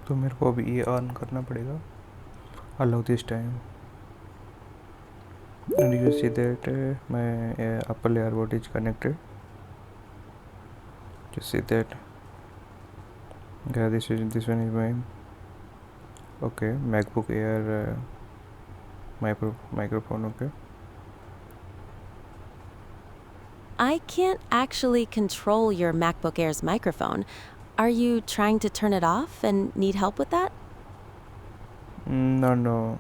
तो मेरे को अभी ये ऑन करना पड़ेगा, allow this time, and you see that my Apple AirPod is connected. You see that, yeah, this one is my okay MacBook Air microphone. Okay, I can't actually control your MacBook Air's microphone. Are you trying to turn it off and need help with that? no,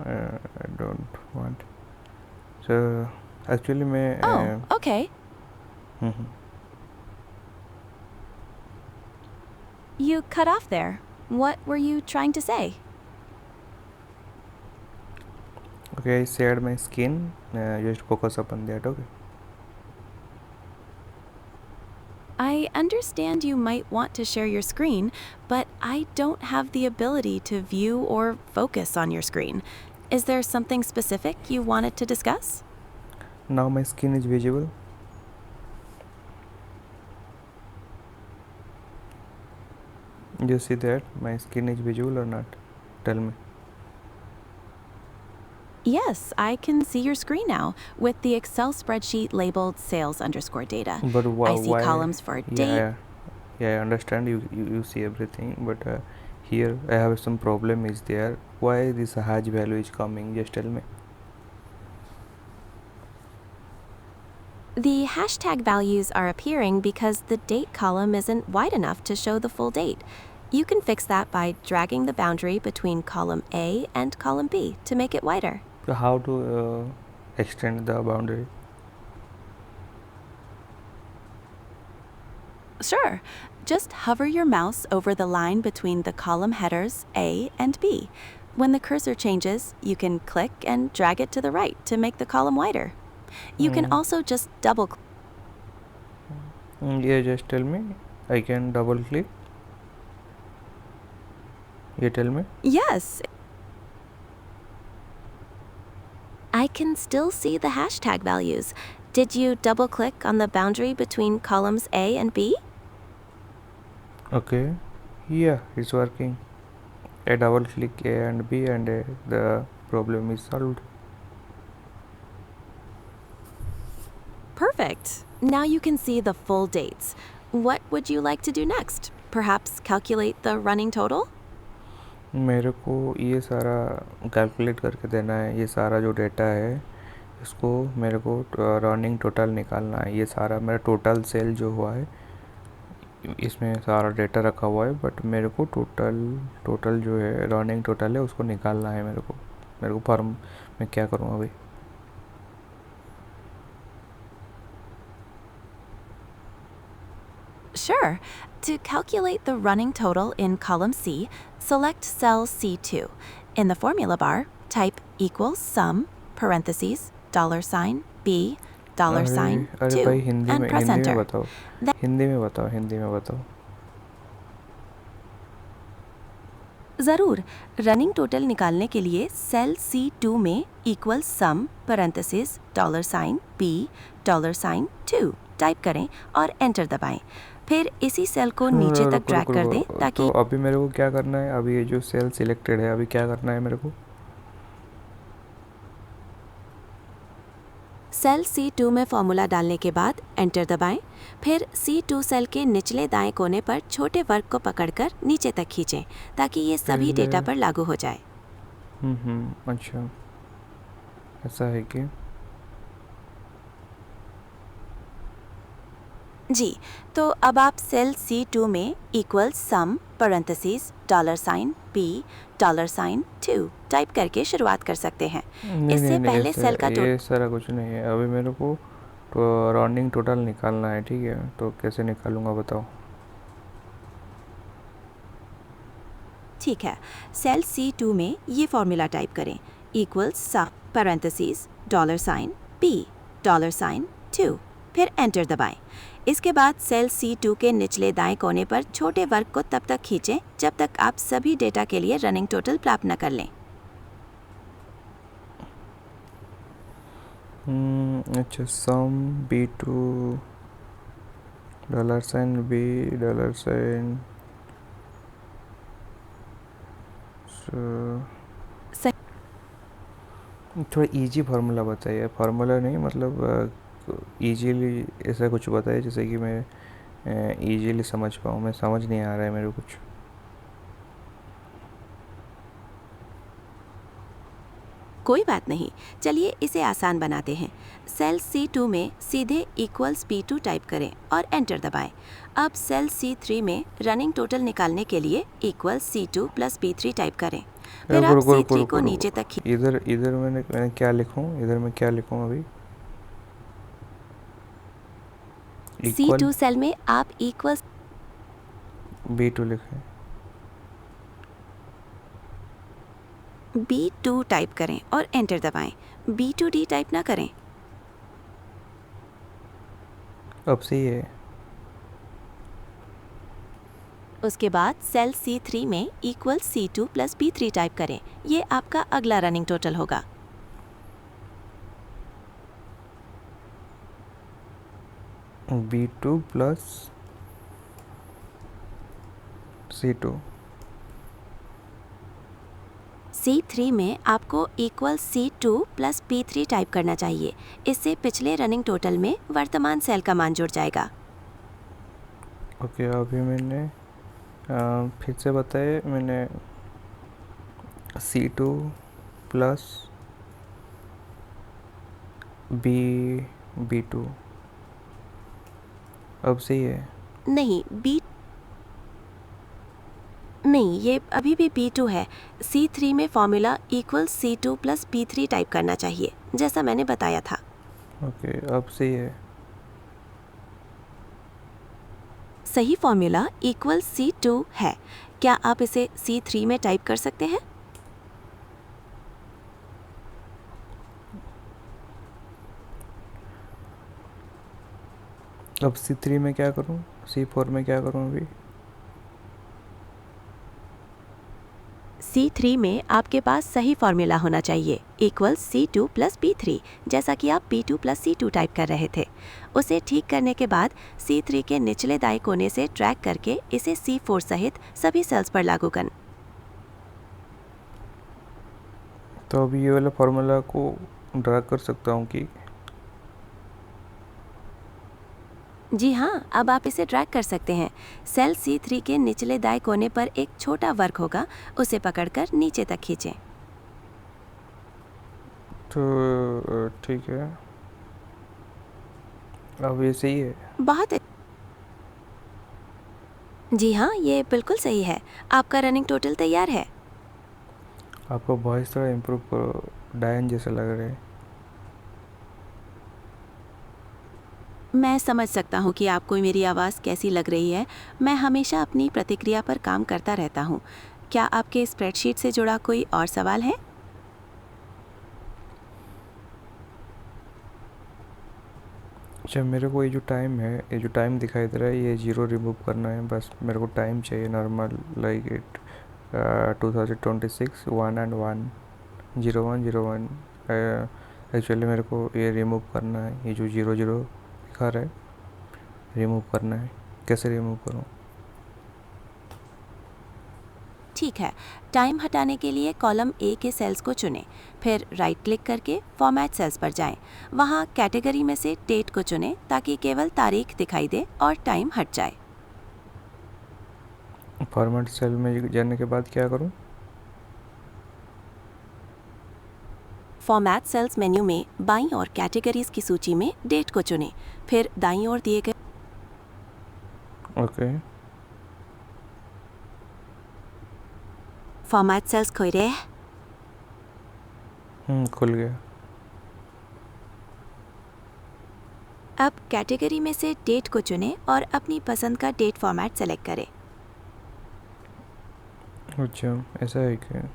I don't want. So actually मैं Oh, okay. Hmm, You cut off there. What were you trying to say? okay, I shared my skin, just focus upon that. Okay. I understand you might want to share your screen, but I don't have the ability to view or focus on your screen. Is there something specific you wanted to discuss? Now my skin is visible. You see that my skin is visible or not? Tell me. Yes, I can see your screen now with the Excel spreadsheet labeled sales underscore data. But I see why? columns for Yeah, date. yeah, I understand you see everything, but here I have some problem is there. Why this hash value is coming? Just tell me. The hashtag values are appearing because the date column isn't wide enough to show the full date. You can fix that by dragging the boundary between column A and column B to make it wider. So how to extend the boundary? Sure, just hover your mouse over the line between the column headers A and B. When the cursor changes, you can click and drag it to the right to make the column wider. You can also just double click. Yeah, just tell me. I can double click. You tell me. Yes, I can still see the hashtag values. Did you double click on the boundary between columns A and B? Okay. Yeah, it's working. I double click A and B, and the problem is solved. Perfect. Now you can see the full dates. What would you like to do next? Perhaps calculate the running total? मेरे को ये सारा calculate करके देना है, ये सारा जो डेटा है इसको मेरे को रनिंग टोटल निकालना है। ये सारा मेरा टोटल सेल जो हुआ है इसमें सारा डेटा रखा हुआ है, बट मेरे को टोटल टोटल जो है रनिंग टोटल है उसको निकालना है मेरे को फॉर्म में क्या करूँ अभी? Sure. To calculate the running total in column C, select cell C2. In the formula bar, type equals sum, parentheses, $B, अरे 2, भाई and press enter. बताओ, हिंदी में बताओ। ज़रूर, रनिंग टोटल निकालने के लिए सेल C2 में इक्वल सम पैरेंथेसिस $B, $2 टाइप करें और एंटर दबाएं। फिर इसी सेल को नीचे तक ड्रैग कर दें ताकि तो अभी मेरे को क्या करना है? अभी ये जो सेल सिलेक्टेड है अभी क्या करना है मेरे को? सेल C2 में फॉर्मूला डालने के बाद एंटर दबाएं। फिर C2 सेल के निचले दाएं कोने पर छोटे वर्ग को पकड़कर नीचे तक खींचें ताकि ये सभी डेटा पर लागू हो जाए। अच्छा, ऐसा है कि जी, तो अब आप सेल C2 में इक्वल सम पैरेंथेसिस $B, $2 टाइप करके शुरुआत कर सकते हैं। इससे पहले सेल का ये सारा कुछ नहीं है। अभी मेरे को तो रनिंग टोटल निकालना है, ठीक है? तो कैसे निकालूंगा बताओ? ठीक है, सेल C2 में ये फॉर्मूला टाइप करें इक्वल सम पैरेंथेसिस $B, $2 फिर एंटर दबाएं। इसके बाद सेल C2 के निचले दाएं कोने पर छोटे वर्ग को तब तक खींचें जब तक आप सभी डेटा के लिए रनिंग टोटल प्राप्त न कर लें। अच्छा, सम B2 $B $, सही। थोड़ा इजी फार्मूला बताइए, फार्मूला नहीं मतलब इजीली ऐसा कुछ बताइए जैसे कि मैं इजीली समझ पाऊँ। मैं समझ नहीं आ रहा है मेरे को कुछ। कोई बात नहीं, चलिए इसे आसान बनाते हैं। सेल C2 में सीधे इक्वल्स P2 टाइप करें और एंटर दबाएं। अब सेल C3 में रनिंग टोटल निकालने के लिए equals C2 plus P3 type करें। फिर आप रुको रुको C3 रुको को रुको। नीचे तक इधर इधर मैंने क्या लिखूँ, इधर मैं क्या लिखूँ अभी? इक्वल C2 सेल में आप इक्वल्स B2 लिखें। B2 टाइप करें और एंटर दबाएं। B2D टाइप ना करें। अब सही है। उसके बाद सेल C3 में equal C2 plus P3 type करें। ये आपका अगला रनिंग टोटल होगा। B2 plus C2। C3 में आपको equal C2 plus P3 type करना चाहिए। इससे पिछले रनिंग टोटल में वर्तमान सेल का मान जुड़ जाएगा। ओके, अभी मैंने फिर से बताए। मैंने C2 प्लस B2। अब सही है। नहीं, ये अभी भी B2 है। C3 में formula equal C2 plus P3 type करना चाहिए, जैसा मैंने बताया था। ओके, अब सही है। सही फॉर्मूला इक्वल C2 है। क्या आप इसे C3 में टाइप कर सकते हैं? अब C3 में क्या करूं, C4 में क्या करूं अभी? C3 में आपके पास सही फॉर्मूला होना चाहिए इक्वल C2 प्लस P3, जैसा कि आप P2 प्लस C2 टाइप कर रहे थे। उसे ठीक करने के बाद C3 के निचले दाएं कोने से ड्रैग करके इसे C4 सहित सभी सेल्स पर लागू करें। तो अभी ये वाला फार्मूला को ड्रा कर सकता हूँ कि? जी हाँ, अब आप इसे ड्रैग कर सकते हैं। सेल C3 के निचले दाएं कोने पर एक छोटा वर्क होगा, उसे पकड़कर नीचे तक खींचें। तो ठीक है, अब ये सही है। जी हाँ, ये बिल्कुल सही है। आपका रनिंग टोटल तैयार है। आपका वॉइस थोड़ा इम्प्रूव करो, डायन जैसा लग रहा है। मैं समझ सकता हूँ कि आपको मेरी आवाज़ कैसी लग रही है। मैं हमेशा अपनी प्रतिक्रिया पर काम करता रहता हूँ। क्या आपके स्प्रेडशीट से जुड़ा कोई और सवाल है? अच्छा, मेरे को ये जो टाइम है, ये जो टाइम दिखाई दे रहा है, ये जीरो रिमूव करना है बस। मेरे को टाइम चाहिए normal, like it 2026 1 and 1 0101। Actually मेरे को ये रिमूव करना है, ये जो 00 दिखा रहा है, रिमूव करना है। कैसे रिमूव करूँ? ठीक है, टाइम हटाने के लिए कॉलम ए के सेल्स को चुनें। फिर राइट क्लिक करके फॉर्मेट सेल्स पर जाएं। वहाँ कैटेगरी में से डेट को चुनें ताकि केवल तारीख दिखाई दे और टाइम हट जाए। फॉर्मेट सेल में जाने के बाद क्या करूँ? फॉर्मेट सेल्स मेन्यू में बाईं ओर कैटेगरीज की सूची में डेट को चुनें। फिर दाईं ओर दिए गए ओके, फॉर्मेट सेल्स खोले। खुल गया। अब कैटेगरी में से डेट को चुनें और अपनी पसंद का डेट फॉर्मेट सेलेक्ट करें। अच्छा, ऐसा है क्या?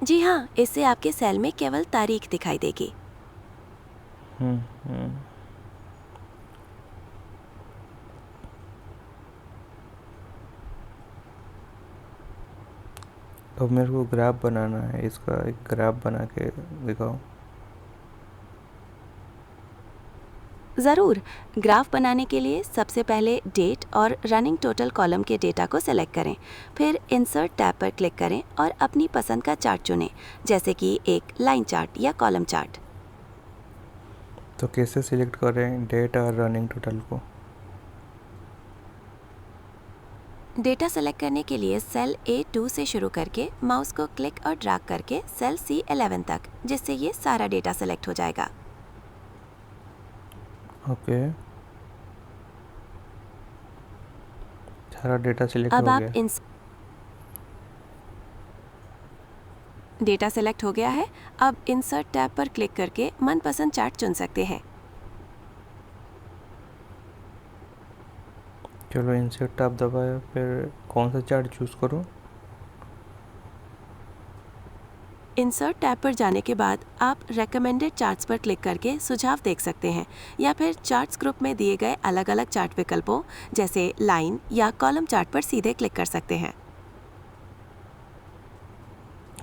जी हाँ, इससे आपके सेल में केवल तारीख दिखाई देगी। हम्म। अब मेरे को ग्राफ बनाना है, इसका एक ग्राफ बना के दिखाओ। ज़रूर। ग्राफ बनाने के लिए सबसे पहले डेट और रनिंग टोटल कॉलम के डेटा को सेलेक्ट करें। फिर इंसर्ट टैब पर क्लिक करें और अपनी पसंद का चार्ट चुनें, जैसे कि एक लाइन चार्ट या कॉलम चार्ट। तो कैसे सिलेक्ट करें डेट और रनिंग टोटल को? डेटा सेलेक्ट करने के लिए सेल A2 से शुरू करके माउस को क्लिक और ड्रैग करके सेल C11 तक, जिससे ये सारा डेटा सेलेक्ट हो जाएगा। ओके, सारा डेटा सिलेक्ट अब हो आप गया। डेटा सेलेक्ट हो गया है। अब इंसर्ट टैब पर क्लिक करके मनपसंद चार्ट चुन सकते हैं। चलो इंसर्ट टैब दबाया, फिर कौन सा चार्ट चूज़ करूँ? इंसर्ट टैब पर जाने के बाद आप रेकमेंडेड चार्ट्स पर क्लिक करके सुझाव देख सकते हैं, या फिर चार्ट्स ग्रुप में दिए गए अलग अलग चार्ट विकल्पों जैसे लाइन या कॉलम चार्ट पर सीधे क्लिक कर सकते हैं।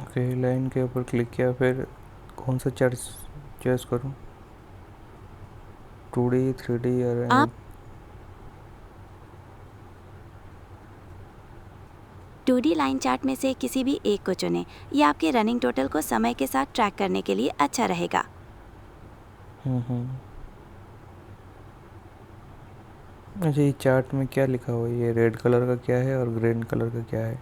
ओके, लाइन के ऊपर क्लिक किया, फिर कौन सा चार्ट चॉइस करूँ? 2D, 3D और आप 2D लाइन चार्ट में से किसी भी एक को चुनें। यह आपके रनिंग टोटल को समय के साथ ट्रैक करने के लिए अच्छा रहेगा। अच्छा, ये चार्ट में क्या लिखा हुआ है? ये रेड कलर का क्या है और ग्रीन कलर का क्या है?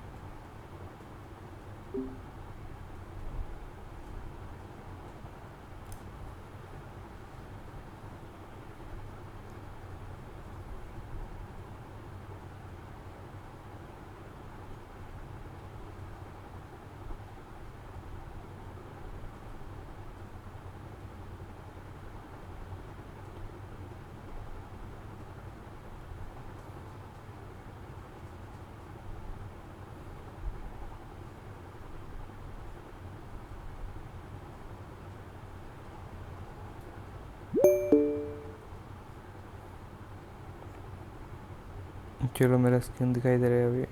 चलो, मेरा स्क्रीन दिखाई दे रहा है अभी।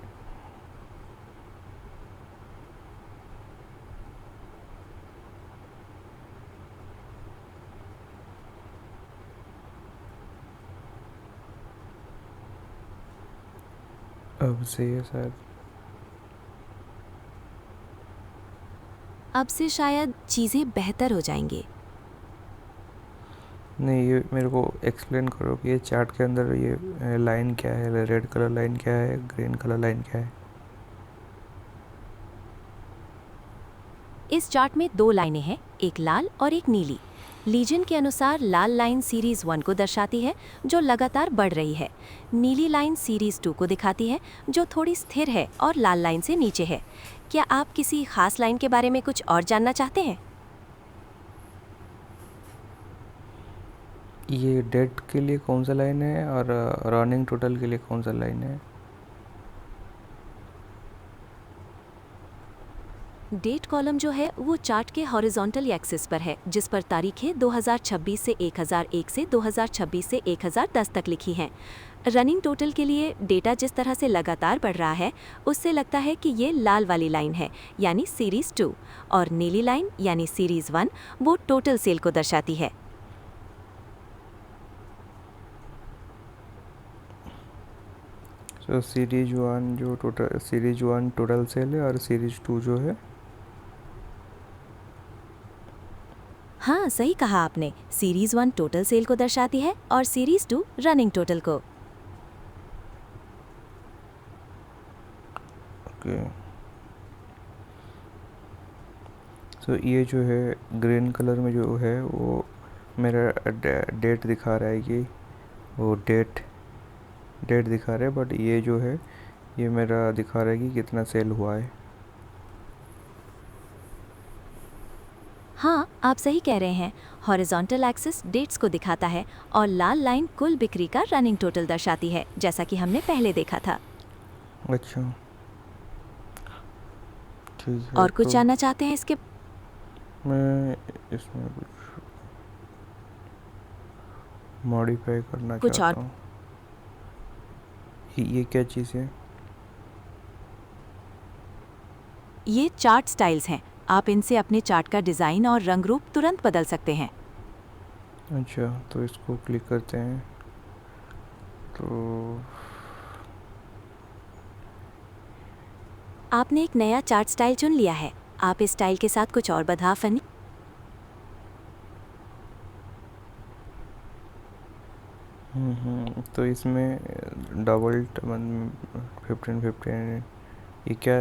अब सही है शायद। अब से शायद चीज़ें बेहतर हो जाएंगी। नहीं, ये मेरे को एक्सप्लेन करो कि ये चार्ट के अंदर ये लाइन क्या है, रेड कलर लाइन क्या है, ग्रीन कलर लाइन क्या है? इस चार्ट में दो लाइनें हैं, एक लाल और एक नीली। लीजन के अनुसार लाल लाइन सीरीज 1 को दर्शाती है, जो लगातार बढ़ रही है। नीली लाइन सीरीज 2 को दिखाती है, जो थोड़ी स्थिर है और लाल लाइन से नीचे है। क्या आप किसी खास लाइन के बारे में कुछ और जानना चाहते हैं? ये डेट के लिए कौन सा लाइन है और रनिंग टोटल के लिए कौन सा लाइन है? डेट कॉलम जो है वो चार्ट के हॉरिजॉन्टल एक्सिस पर है, जिस पर तारीखें 2026 से 1001 से 2026 से 1010 तक लिखी हैं। रनिंग टोटल के लिए डेटा जिस तरह से लगातार बढ़ रहा है, उससे लगता है कि ये लाल वाली लाइन है, यानी सीरीज 2, और नीली लाइन यानी सीरीज 1 वो टोटल सेल को दर्शाती है। तो सीरीज 1 टोटल सेल है और सीरीज 2 जो है? हाँ, सही कहा आपने। सीरीज 1 टोटल सेल को दर्शाती है और सीरीज 2 रनिंग टोटल को। ओके, तो ये जो है ग्रीन कलर में जो है वो मेरा डेट दिखा रहा है कि वो डेट दिखा रहा है, बट ये जो है ये मेरा दिखा रहा है कि कितना सेल हुआ है। हाँ, आप सही कह रहे हैं। हॉरिजॉन्टल एक्सिस डेट्स को दिखाता है और लाल लाइन कुल बिक्री का रनिंग टोटल दर्शाती है, जैसा कि हमने पहले देखा था। अच्छा, ठीक है। और कुछ तो जानना चाहते हैं इसके? मैं इसमें कुछ मॉडिफाई करना कुछ और? चाहता हूँ। ये क्या चीज़ है? ये चार्ट स्टाइल्स हैं। आप इनसे अपने चार्ट का डिज़ाइन और रंग रूप तुरंत बदल सकते हैं। अच्छा, तो इसको क्लिक करते हैं तो आपने एक नया चार्ट स्टाइल चुन लिया है। आप इस स्टाइल के साथ कुछ और बदलाव करने तो इसमें डबल 15 ये क्या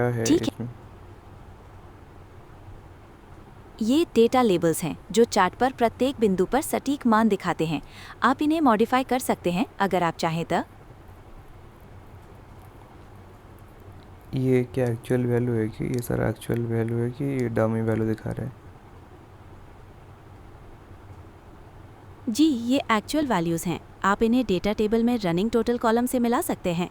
है ठीक है, इसमें? ये डेटा लेबल्स हैं जो चार्ट पर प्रत्येक बिंदु पर सटीक मान दिखाते हैं। आप इन्हें मॉडिफाई कर सकते हैं अगर आप चाहें तो। ये क्या एक्चुअल वैल्यू है कि ये सारा एक्चुअल वैल्यू है कि ये डमी वैल्यू दिखा रहा है? जी, ये एक्चुअल वैल्यूज़ हैं। आप इन्हें डेटा टेबल में रनिंग टोटल कॉलम से मिला सकते हैं।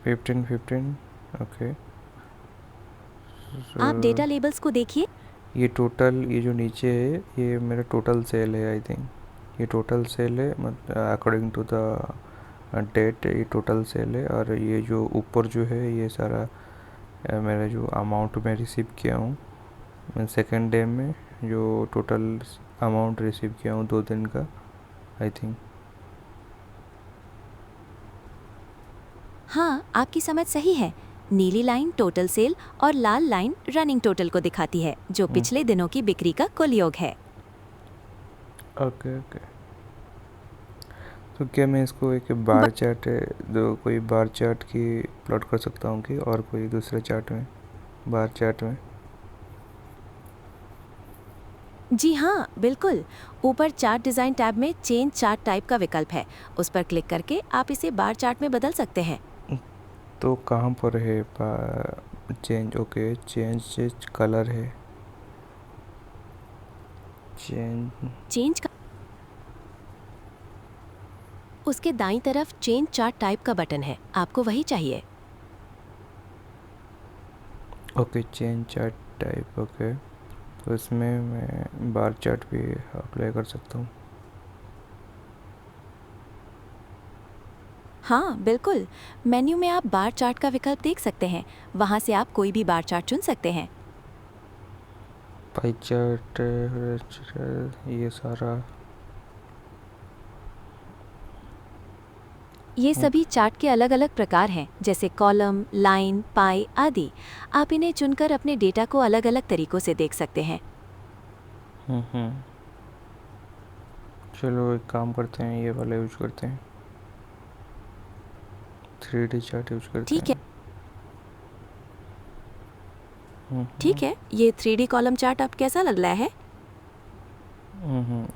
15 ओके। आप डेटा लेबल्स को देखिए। ये टोटल, ये जो नीचे है ये मेरा टोटल सेल है आई थिंक। ये टोटल सेल है, अकॉर्डिंग टू द डेट ये टोटल सेल है। और ये जो ऊपर जो है ये सारा मेरा जो अमाउंट मैं रिसीव किया हूँ सेकेंड डे में, जो टोटल अमाउंट रिसीव किया हूँ 2 दिन का आई थिंक। हाँ, आपकी समझ सही है। नीली लाइन टोटल सेल और लाल लाइन रनिंग टोटल को दिखाती है, जो पिछले दिनों की बिक्री का कुल योग है। Okay okay. तो क्या मैं इसको एक बार चार्ट दो कोई बार चार्ट की प्लॉट कर सकता हूँ कि और कोई दूसरे चार्ट में, बार चार्ट में? जी हाँ, बिल्कुल। ऊपर चार्ट डिज़ाइन टैब में चेंज चार्ट टाइप का विकल्प है। उस पर क्लिक करके आप इसे बार चार्ट में बदल सकते हैं। तो कहाँ पर है चेंज? ओके, चेंज कलर है, चेंज। चेंज का उसके दाईं तरफ चेंज चार्ट टाइप का बटन है। आपको वही चाहिए। Okay, change chart type, okay. तो इसमें मैं बार चार्ट भी अप्लाई कर सकता हूँ? हाँ, बिल्कुल। मेन्यू में आप बार चार्ट का विकल्प देख सकते हैं। वहाँ से आप कोई भी बार चार्ट चुन सकते हैं। पाई चार्ट, ये सारा। ये सभी चार्ट के अलग अलग प्रकार हैं, जैसे कॉलम, लाइन, पाई आदि। आप इन्हें चुनकर अपने डेटा को अलग अलग तरीकों से देख सकते हैं। हम्म। चलो एक काम करते हैं, ये वाला यूज करते हैं, 3D चार्ट यूज करते ठीक है, हैं। ठीक है। ये 3D कॉलम चार्ट अब कैसा लग रहा है?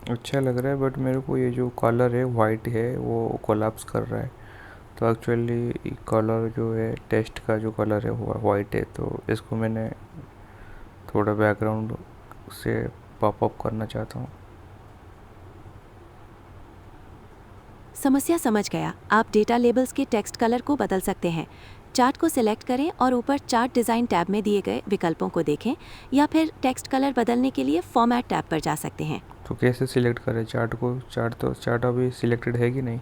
अच्छा लग रहा है, बट मेरे को ये जो कलर है वाइट है वो कोलैप्स कर रहा है। तो एक्चुअली कलर जो है, टेस्ट का जो कलर है वो वाइट है, तो इसको मैंने थोड़ा बैकग्राउंड से पॉप अप करना चाहता हूँ। समस्या समझ गया। आप डेटा लेबल्स के टेक्स्ट कलर को बदल सकते हैं। चार्ट को सिलेक्ट करें और ऊपर चार्ट डिज़ाइन टैब में दिए गए विकल्पों को देखें, या फिर टेक्स्ट कलर बदलने के लिए फॉर्मेट टैब पर जा सकते हैं। तो कैसे सिलेक्ट करें चार्ट को? चार्ट अभी सिलेक्टेड है कि नहीं?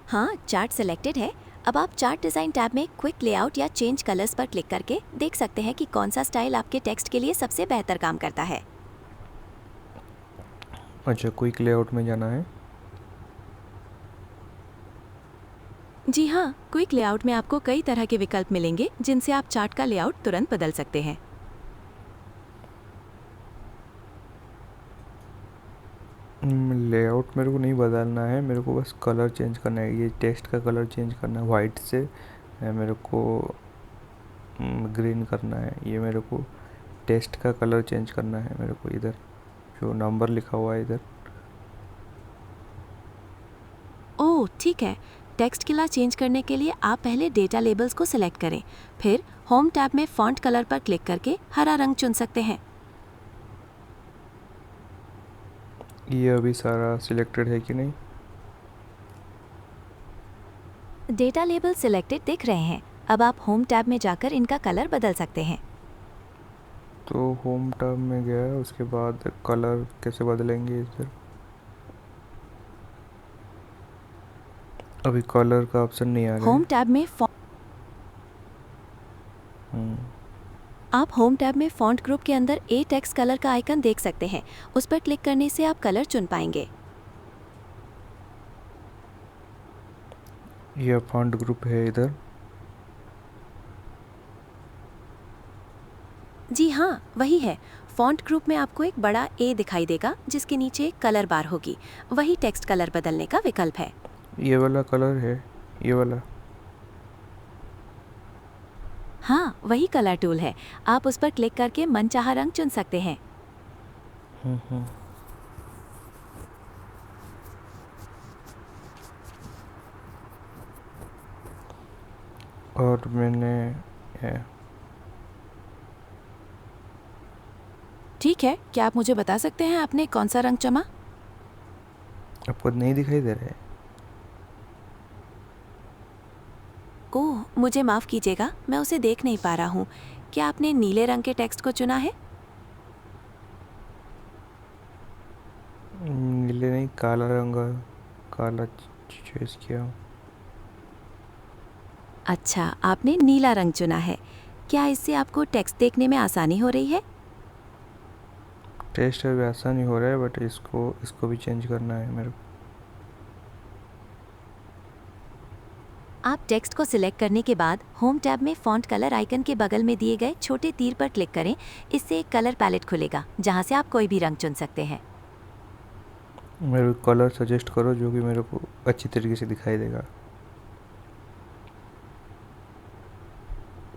हाँ, चार्ट सिलेक्टेड है। अब आप चार्ट डिज़ाइन टैब में क्विक लेआउट या चेंज कलर्स पर क्लिक करके देख सकते हैं कि कौन सा स्टाइल आपके टेक्स्ट के लिए सबसे बेहतर काम करता है। अच्छा, क्विक लेआउट में जाना है। जी हाँ, क्विक लेआउट में आपको कई तरह के विकल्प मिलेंगे जिनसे आप चार्ट का लेआउट तुरंत बदल सकते हैं। लेआउट मेरे को नहीं बदलना है, मेरे को बस कलर चेंज करना है। ये टेक्स्ट का कलर चेंज करना है, वाइट से मेरे को ग्रीन करना है। ये मेरे को टेक्स्ट का कलर चेंज करना है, मेरे को इधर जो नंबर लिखा हुआ है इधर। ओह, ठीक है। टेक्स्ट कलर चेंज करने के लिए आप पहले डेटा लेबल्स को सिलेक्ट करें, फिर होम टैब में फॉन्ट कलर पर क्लिक करके हरा रंग चुन सकते हैं। ये अभी सारा सिलेक्टेड है कि नहीं? डेटा लेबल सिलेक्टेड दिख रहे हैं। अब आप होम टैब में जाकर इनका कलर बदल सकते हैं। तो होम टैब में गया, उसके बाद कलर कैसे बदलेंगे इधर? अभी कलर का ऑप्शन नहीं आ रहा होम है। टैब में हम्म, आप होम टैब में फॉन्ट ग्रुप के अंदर ए टेक्स्ट कलर का आइकन देख सकते हैं। उस पर क्लिक करने से आप कलर चुन पाएंगे। यह फॉन्ट ग्रुप है इधर। जी हाँ, वही है। फॉन्ट ग्रुप में आपको एक बड़ा ए दिखाई देगा जिसके नीचे एक कलर बार होगी। वही टेक्स्ट कलर बदलने का विकल्प है। ये वाला कलर है, ये वाला। हाँ, वही कलर टूल है। आप उस पर क्लिक करके मनचाहा रंग चुन सकते हैं। हम्म। और मैंने ठीक है, क्या आप मुझे बता सकते हैं आपने कौन सा रंग चुना? आपको नहीं दिखाई दे रहा है? ओह, मुझे माफ़ कीजिएगा, मैं उसे देख नहीं पा रहा हूँ। क्या आपने नीले रंग के टेक्स्ट को चुना है? नीले नहीं, काला रंग, काला चॉइस किया। अच्छा, आपने नीला रंग चुना है। क्या इससे आपको टेक्स्ट देखने में आसानी हो रही है? टेस्ट अभी आसान ही हो रहा है, बट इसको भी चेंज करना है मेरे को। आप टेक्स्ट को सिलेक्ट करने के बाद होम टैब में फॉन्ट कलर आइकन के बगल में दिए गए छोटे तीर पर क्लिक करें। इससे एक कलर पैलेट खुलेगा जहां से आप कोई भी रंग चुन सकते हैं। मेरे को कलर सजेस्ट करो जो कि मेरे को अच्छी तरीके से दिखाई देगा।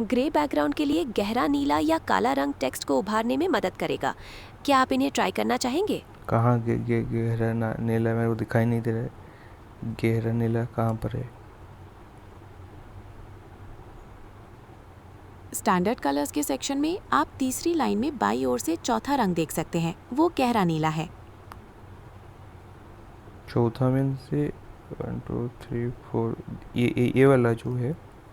ग्रे बैकग्राउंड के लिए गहरा नीला या काला रंग टेक्स्ट को उभारने में मदद करेगा। क्या आप इन्हें ट्राई करना चाहेंगे? कहाँ गहरा नीला मेरे को दिखाई नहीं दे रहा है। गहरा नीला कहाँ पर है? स्टैंडर्ड कलर्स के सेक्शन में आप तीसरी लाइन में बाईं ओर से चौथा रंग देख सकते हैं। वो गहरा नीला है। चौथा में से 1 2 3 4, ये वाला जो है